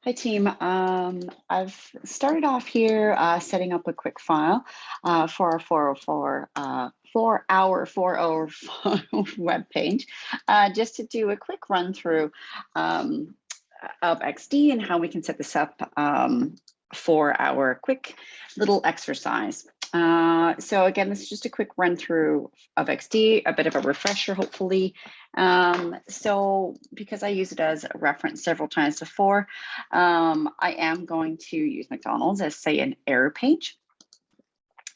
Hi team. I've started off here setting up a quick file for our 404 4-hour 4-hour web page, just to do a quick run through of XD and how we can set this up for our quick little exercise. So again, this is just a quick run through of XD, a bit of a refresher, hopefully. So because I use it as a reference several times before, I am going to use McDonald's as, say, an error page.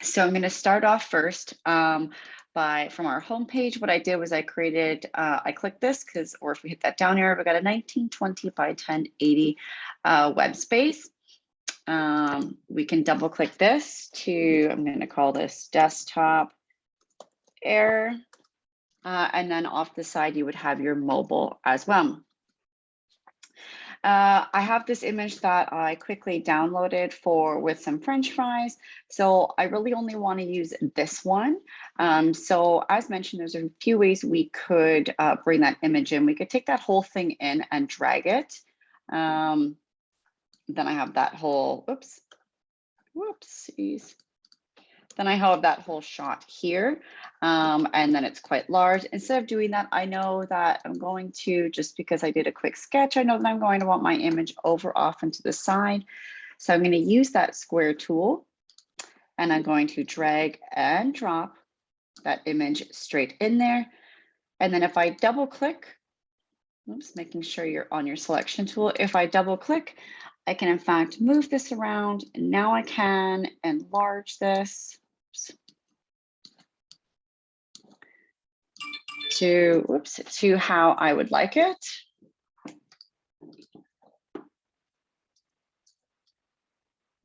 So I'm going to start off first from our home page. What I did was I created, I clicked this because, or if we hit that down arrow, we got a 1920 by 1080 web space. We can double click this to, I'm going to call this desktop error. And then off the side, you would have your mobile as well. I have this image that I quickly downloaded with some French fries. So I really only want to use this one. So as mentioned, there's a few ways we could bring that image in. We could take that whole thing in and drag it. Then I have that whole, whoopsies. Then I have that whole shot here, and then it's quite large. Instead of doing that, I know that I'm going to, just because I did a quick sketch, I know that I'm going to want my image over off and to the side. So I'm going to use that square tool, and I'm going to drag and drop that image straight in there. And then if I double click, making sure you're on your selection tool. If I double click, I can in fact move this around, and now I can enlarge this to how I would like it.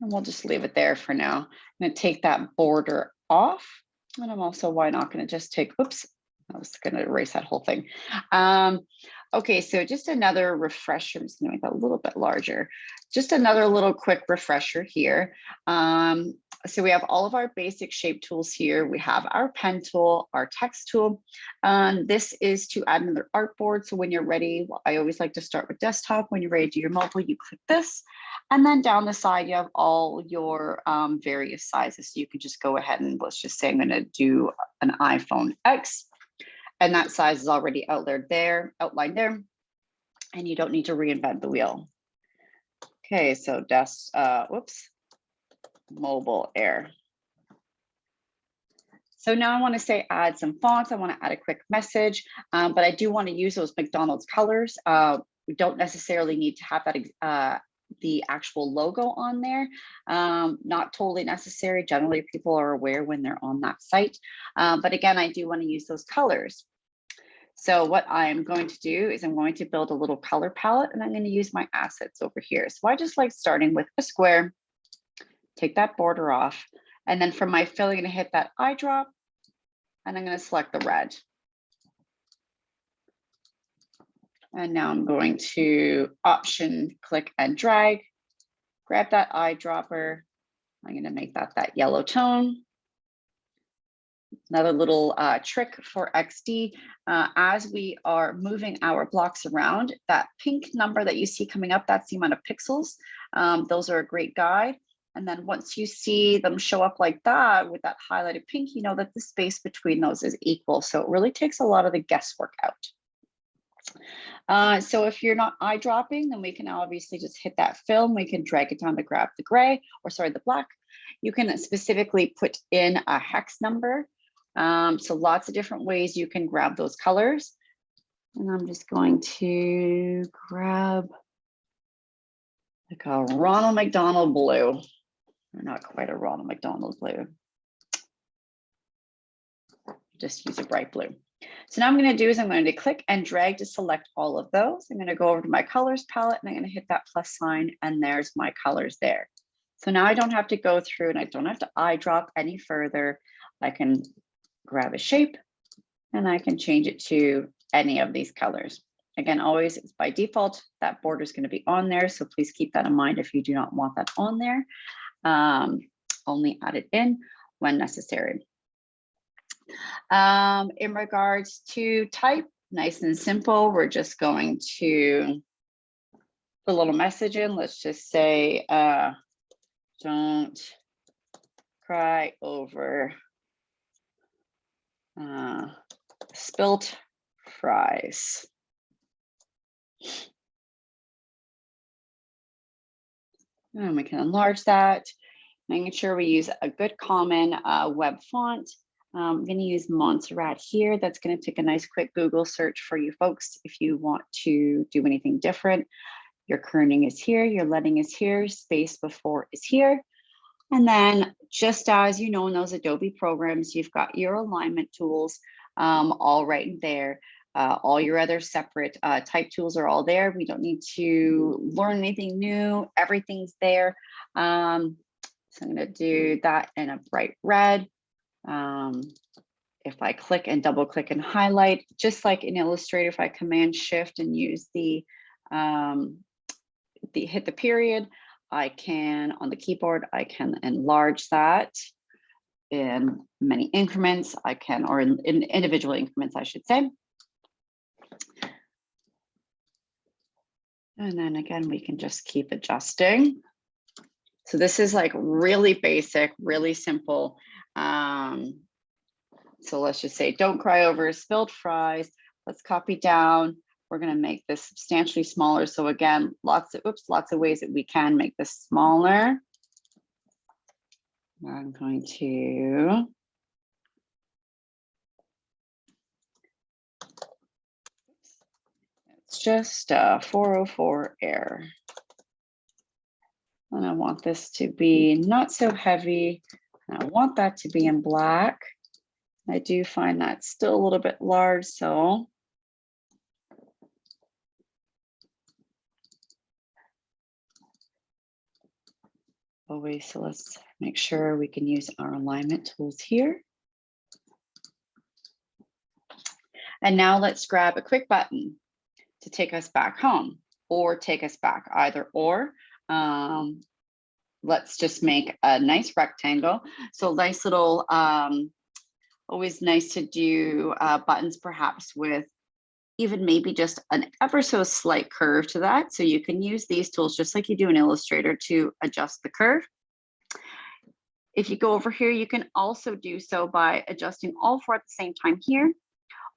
And we'll just leave it there for now. I'm going to take that border off, and I'm also, why not, going to just take, I was going to erase that whole thing. Okay, so just another refresher. I'm just going to make that a little bit larger. Just another little quick refresher here. So we have all of our basic shape tools here. We have our pen tool, our text tool. This is to add another artboard. So when you're ready, I always like to start with desktop. When you're ready to do your mobile, you click this. And then down the side, you have all your various sizes. So you can just go ahead and, let's just say I'm going to do an iPhone X. And that size is already outlined there, and you don't need to reinvent the wheel. Okay, so mobile air. So now I want to say add some fonts. I want to add a quick message, but I do want to use those McDonald's colors. We don't necessarily need to have that the actual logo on there. Not totally necessary. Generally, people are aware when they're on that site. But again, I do want to use those colors. So what I'm going to do is I'm going to build a little color palette, and I'm going to use my assets over here. So I just like starting with a square, take that border off, and then for my fill, I'm going to hit that eyedrop, and I'm going to select the red. And now I'm going to option, click and drag, grab that eyedropper. I'm going to make that yellow tone. Another little trick for XD, as we are moving our blocks around, that pink number that you see coming up, that's the amount of pixels. Those are a great guide. And then once you see them show up like that with that highlighted pink, you know that the space between those is equal. So it really takes a lot of the guesswork out. So if you're not eyedropping, then we can obviously just hit that fill. We can drag it down to grab the gray, or sorry, the black. You can specifically put in a hex number. So lots of different ways you can grab those colors. And I'm just going to grab like a Ronald McDonald blue. Or not quite a Ronald McDonald blue. Just use a bright blue. So now I'm going to do is I'm going to click and drag to select all of those. I'm going to go over to my colors palette, and I'm going to hit that plus sign, and there's my colors there. So now I don't have to go through, and I don't have to eyedrop any further. I can grab a shape, and I can change it to any of these colors. Again, always it's by default, that border is going to be on there. So please keep that in mind if you do not want that on there. Only add it in when necessary. In regards to type, nice and simple, we're just going to put a little message in. Let's just say, don't cry over spilt fries. And we can enlarge that, making sure we use a good common web font. I'm going to use Montserrat here. That's going to take a nice quick Google search for you folks if you want to do anything different. Your kerning is here, your leading is here, space before is here. And then just as you know in those Adobe programs, you've got your alignment tools all right in there. All your other separate type tools are all there. We don't need to learn anything new. Everything's there. So I'm going to do that in a bright red. If I click and double click and highlight, just like in Illustrator, if I Command Shift and use the hit the period, I can on the keyboard, I can enlarge that in many increments. I can, or in individual increments, I should say. And then again, we can just keep adjusting. So this is like really basic, really simple. So let's just say, don't cry over spilled fries. Let's copy down. We're going to make this substantially smaller. So again, lots of ways that we can make this smaller. I'm going to it's just 404 air. And I want this to be not so heavy. And I want that to be in black. I do find that still a little bit large, so always, so let's make sure we can use our alignment tools here. And now let's grab a quick button to take us back home or take us back, either or. Let's just make a nice rectangle. So nice little, always nice to do buttons perhaps with even maybe just an ever so slight curve to that. So you can use these tools just like you do in Illustrator to adjust the curve. If you go over here, you can also do so by adjusting all four at the same time here.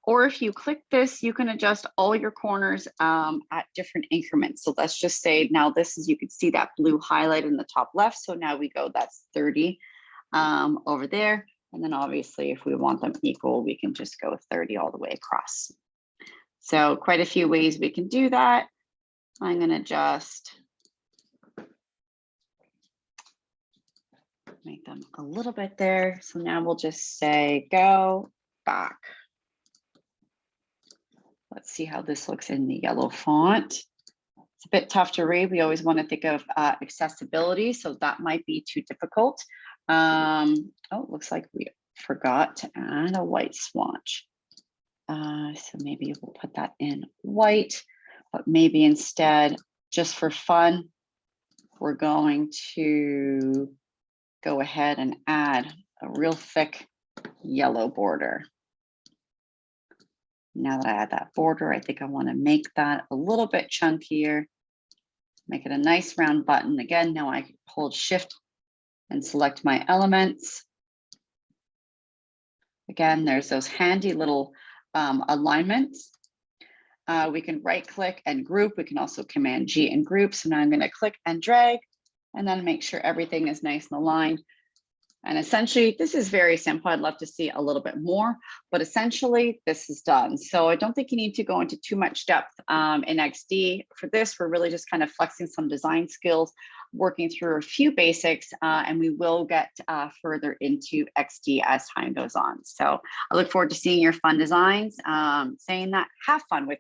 Or if you click this, you can adjust all your corners at different increments. So let's just say now this is, you can see that blue highlight in the top left. So now we go, that's 30 over there. And then obviously if we want them equal, we can just go 30 all the way across. So quite a few ways we can do that. I'm going to just make them a little bit there. So now we'll just say go back. Let's see how this looks in the yellow font. It's a bit tough to read. We always want to think of accessibility, so that might be too difficult. Oh, it looks like we forgot to add a white swatch. So maybe we'll put that in white, but maybe instead, just for fun, we're going to go ahead and add a real thick yellow border. Now that I add that border, I think I want to make that a little bit chunkier, make it a nice round button. Again, now I hold Shift and select my elements. Again, there's those handy little alignments. We can right click and group. We can also Command G and group. So now I'm going to click and drag and then make sure everything is nice and aligned. And essentially, this is very simple. I'd love to see a little bit more, but essentially this is done. So I don't think you need to go into too much depth in XD. For this, we're really just kind of flexing some design skills, working through a few basics, and we will get further into XD as time goes on. So I look forward to seeing your fun designs. Saying that, have fun with it.